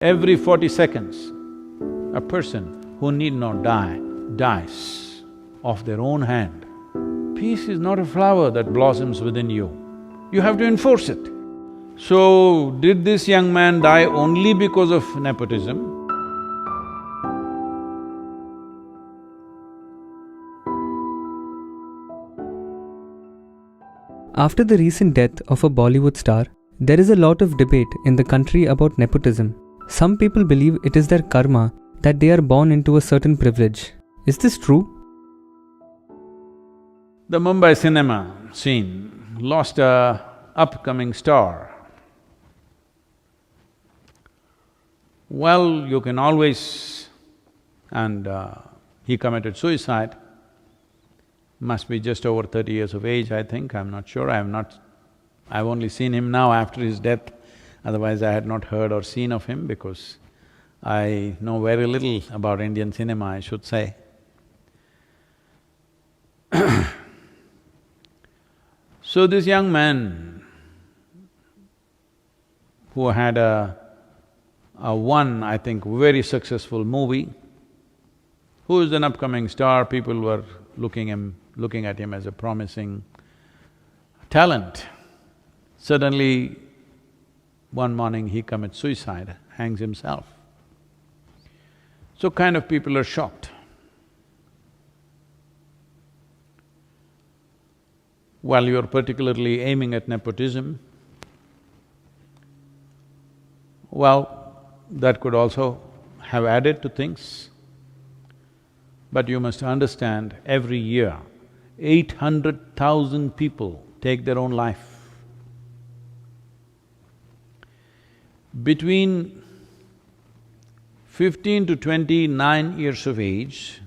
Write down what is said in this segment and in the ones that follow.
Every 40 seconds, a person who need not die, dies of their own hand. Peace is not a flower that blossoms within you. You have to enforce it. So, did this young man die only because of nepotism? After the recent death of a Bollywood star, there is a lot of debate in the country about nepotism. Some people believe it is their karma that they are born into a certain privilege. Is this true? The Mumbai cinema scene lost a upcoming star. Well, you can always… and he committed suicide. Must be just over 30 years of age, I think, I'm not sure, I've only seen him now after his death, otherwise I had not heard or seen of him because I know very little about Indian cinema, I should say. So this young man who had a one, I think, very successful movie, who is an upcoming star, people were looking at him as a promising talent. Suddenly, one morning he commits suicide, hangs himself. So kind of people are shocked. While you're particularly aiming at nepotism, well, that could also have added to things. But you must understand, every year, 800,000 people take their own life. Between 15 to 29 years of age,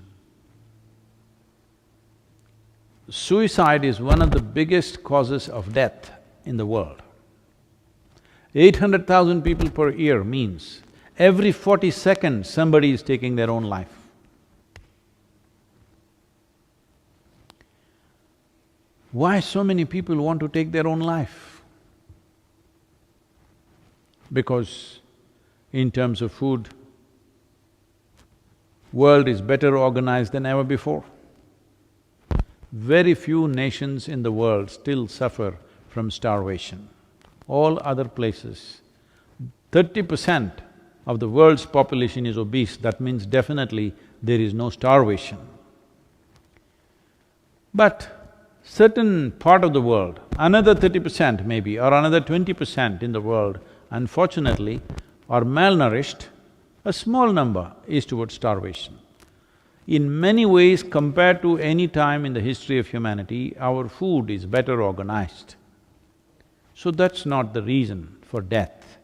suicide is one of the biggest causes of death in the world. 800,000 people per year means every 40 seconds somebody is taking their own life. Why so many people want to take their own life? Because in terms of food, world is better organized than ever before. Very few nations in the world still suffer from starvation. All other places, 30% of the world's population is obese, that means definitely there is no starvation. But certain part of the world, another 30% maybe, or another 20% in the world, unfortunately, are malnourished, a small number is towards starvation. In many ways, compared to any time in the history of humanity, our food is better organized. So that's not the reason for death,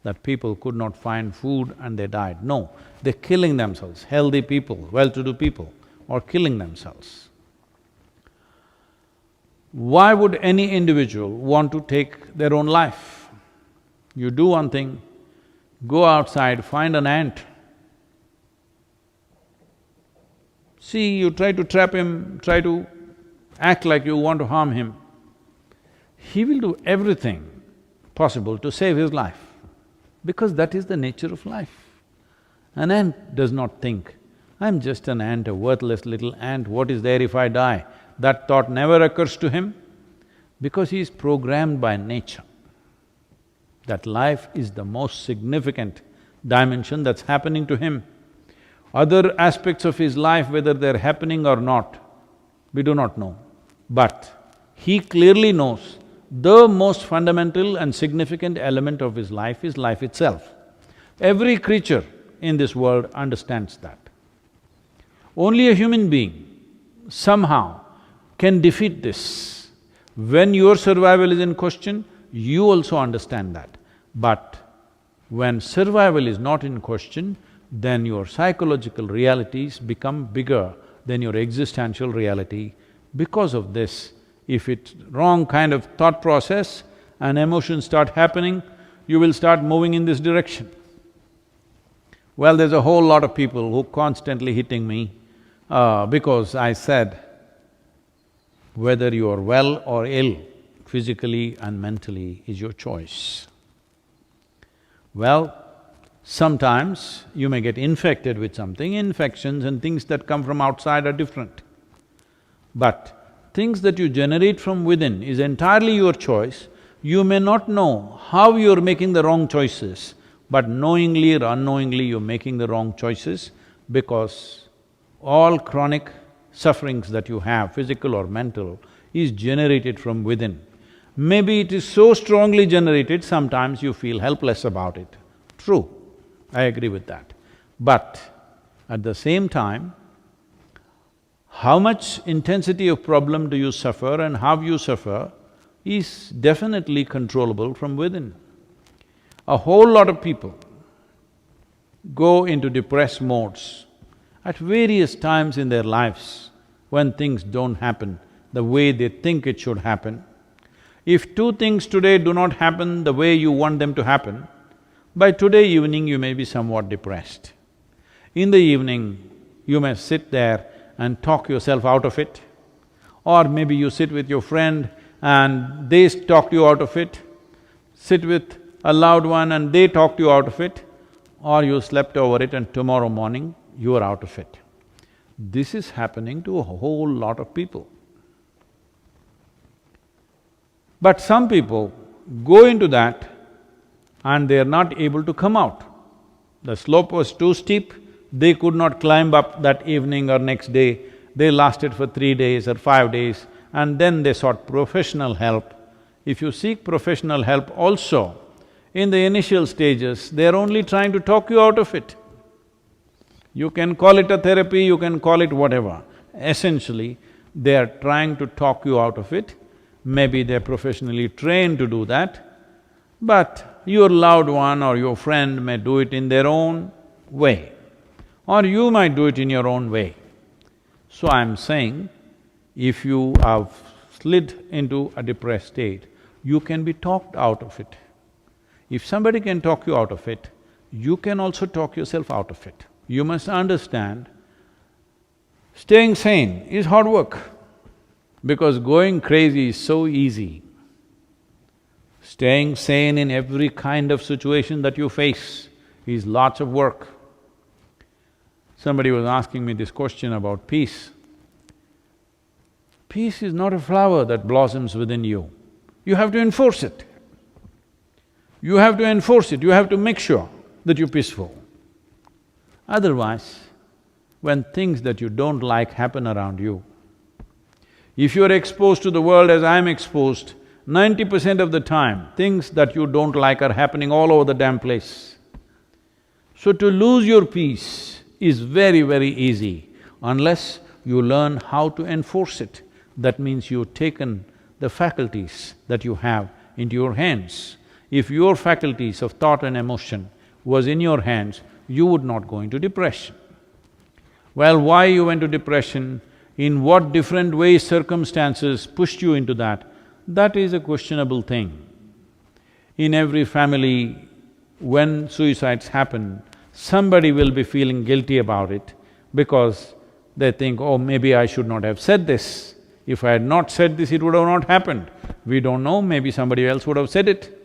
that people could not find food and they died. No, they're killing themselves. Healthy people, well-to-do people are killing themselves. Why would any individual want to take their own life? You do one thing, go outside, find an ant. See, you try to trap him, try to act like you want to harm him. He will do everything possible to save his life, because that is the nature of life. An ant does not think, I'm just an ant, a worthless little ant, what is there if I die? That thought never occurs to him, because he is programmed by nature. That life is the most significant dimension that's happening to him. Other aspects of his life, whether they're happening or not, we do not know. But he clearly knows the most fundamental and significant element of his life is life itself. Every creature in this world understands that. Only a human being somehow can defeat this. When your survival is in question, you also understand that. But when survival is not in question, then your psychological realities become bigger than your existential reality. Because of this, if it's wrong kind of thought process and emotions start happening, you will start moving in this direction. Well, there's a whole lot of people who constantly hitting me because I said, whether you are well or ill, physically and mentally, is your choice. Well, Sometimes you may get infected with something. Infections and things that come from outside are different. But things that you generate from within is entirely your choice. You may not know how you're making the wrong choices, but knowingly or unknowingly you're making the wrong choices because all chronic sufferings that you have, physical or mental, is generated from within. Maybe it is so strongly generated, sometimes you feel helpless about it. True, I agree with that. But at the same time, how much intensity of problem do you suffer and how you suffer is definitely controllable from within. A whole lot of people go into depressed modes at various times in their lives when things don't happen the way they think it should happen. If two things today do not happen the way you want them to happen, by today evening you may be somewhat depressed. In the evening, you may sit there and talk yourself out of it, or maybe you sit with your friend and they talk you out of it, sit with a loved one and they talked you out of it, or you slept over it and tomorrow morning you are out of it. This is happening to a whole lot of people. But some people go into that and they are not able to come out. The slope was too steep, they could not climb up that evening or next day. They lasted for 3 days or 5 days and then they sought professional help. If you seek professional help also, in the initial stages, they're only trying to talk you out of it. You can call it a therapy, you can call it whatever. Essentially, they are trying to talk you out of it. Maybe they're professionally trained to do that, but your loved one or your friend may do it in their own way, or you might do it in your own way. So I'm saying, if you have slid into a depressed state, you can be talked out of it. If somebody can talk you out of it, you can also talk yourself out of it. You must understand, staying sane is hard work, because going crazy is so easy. Staying sane in every kind of situation that you face is lots of work. Somebody was asking me this question about peace. Peace is not a flower that blossoms within you. You have to enforce it. You have to enforce it, you have to make sure that you're peaceful. Otherwise, when things that you don't like happen around you, if you're exposed to the world as I'm exposed, 90% of the time, things that you don't like are happening all over the damn place. So to lose your peace is very, very easy unless you learn how to enforce it. That means you've taken the faculties that you have into your hands. If your faculties of thought and emotion was in your hands, you would not go into depression. Well, why you went to depression, in what different ways circumstances pushed you into that is a questionable thing. In every family, when suicides happen, somebody will be feeling guilty about it because they think, oh, maybe I should not have said this. If I had not said this, it would have not happened. We don't know, maybe somebody else would have said it.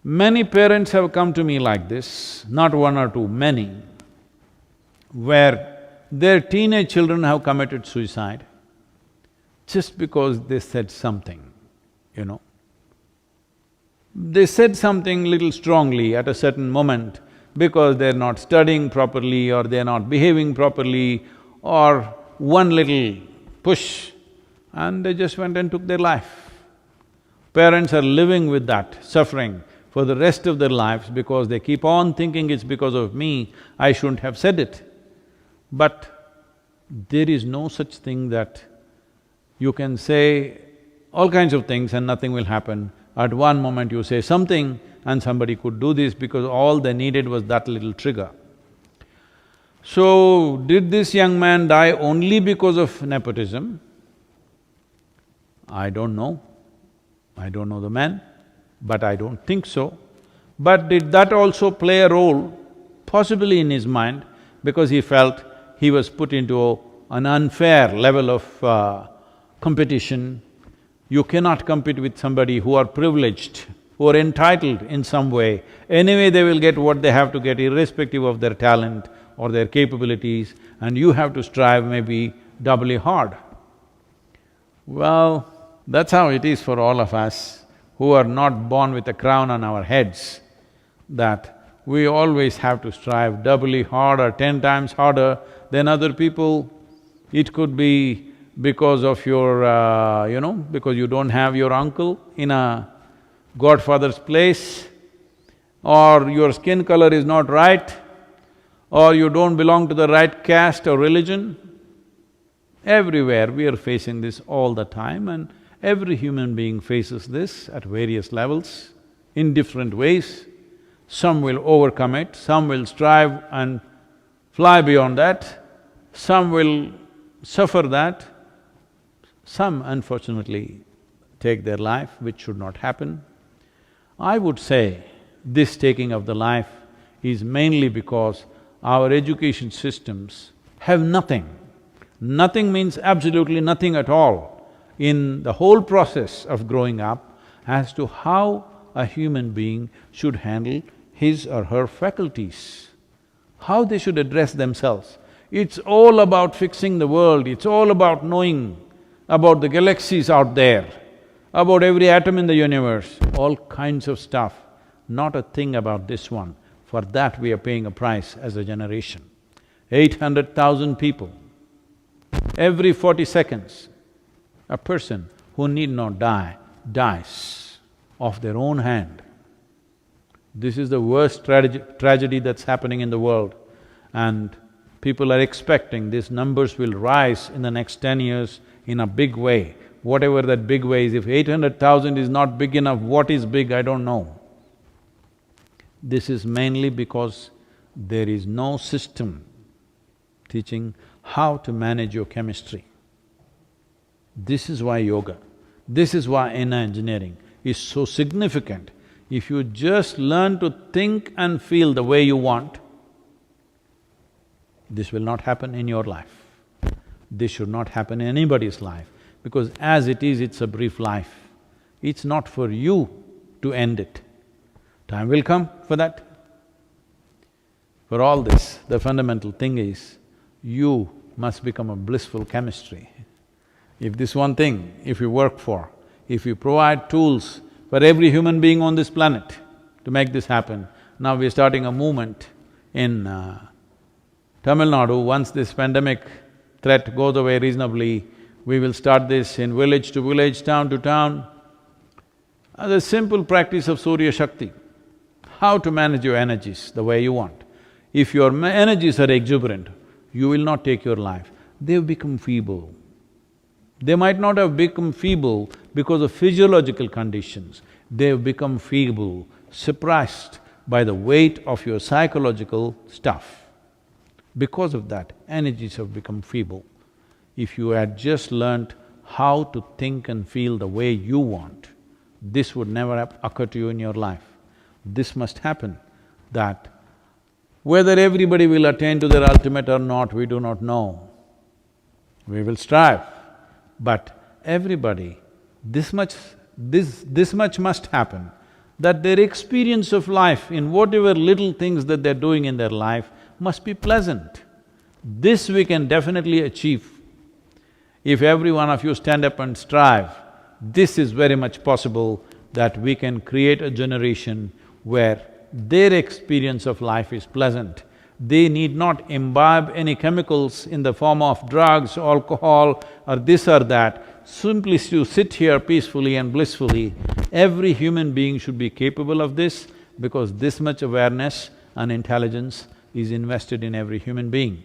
Many parents have come to me like this, not one or two, many, where their teenage children have committed suicide just because they said something, you know. They said something little strongly at a certain moment because they're not studying properly or they're not behaving properly or one little push and they just went and took their life. Parents are living with that suffering for the rest of their lives because they keep on thinking it's because of me, I shouldn't have said it. But there is no such thing that you can say all kinds of things and nothing will happen. At one moment you say something and somebody could do this because all they needed was that little trigger. So, did this young man die only because of nepotism? I don't know. I don't know the man, but I don't think so. But did that also play a role? Possibly in his mind, because he felt he was put into an unfair level of competition. You cannot compete with somebody who are privileged, who are entitled in some way. Anyway, they will get what they have to get irrespective of their talent or their capabilities, and you have to strive maybe doubly hard. Well, that's how it is for all of us who are not born with a crown on our heads, that we always have to strive doubly hard or 10 times harder than other people. It could be because of your, because you don't have your uncle in a godfather's place, or your skin color is not right, or you don't belong to the right caste or religion. Everywhere we are facing this all the time, and every human being faces this at various levels, in different ways. Some will overcome it, some will strive and fly beyond that, some will suffer that, some unfortunately take their life, which should not happen. I would say this taking of the life is mainly because our education systems have nothing. Nothing means absolutely nothing at all in the whole process of growing up as to how a human being should handle his or her faculties, how they should address themselves. It's all about fixing the world, it's all about knowing about the galaxies out there, about every atom in the universe, all kinds of stuff, not a thing about this one. For that we are paying a price as a generation. 800,000 people, every 40 seconds, a person who need not die, dies of their own hand. This is the worst tragedy that's happening in the world, and people are expecting these numbers will rise in the next 10 years in a big way. Whatever that big way is, if 800,000 is not big enough, what is big, I don't know. This is mainly because there is no system teaching how to manage your chemistry. This is why yoga, this is why inner engineering is so significant. If you just learn to think and feel the way you want, this will not happen in your life. This should not happen in anybody's life, because as it is, it's a brief life. It's not for you to end it. Time will come for that. For all this, the fundamental thing is, you must become a blissful chemistry. If this one thing, if you work for, if you provide tools for every human being on this planet to make this happen, now we're starting a movement in Tamil Nadu. Once this pandemic threat goes away reasonably, we will start this in village to village, town to town. The simple practice of Surya Shakti, how to manage your energies the way you want. If your energies are exuberant, you will not take your life. They've become feeble. They might not have become feeble because of physiological conditions. They've become feeble, suppressed by the weight of your psychological stuff. Because of that, energies have become feeble. If you had just learnt how to think and feel the way you want, this would never occur to you in your life. This must happen, that whether everybody will attain to their ultimate or not, we do not know. We will strive, but everybody, this much must happen, that their experience of life in whatever little things that they're doing in their life must be pleasant. This we can definitely achieve. If every one of you stand up and strive, this is very much possible that we can create a generation where their experience of life is pleasant. They need not imbibe any chemicals in the form of drugs, alcohol or this or that. Simply to sit here peacefully and blissfully, every human being should be capable of this, because this much awareness and intelligence is invested in every human being.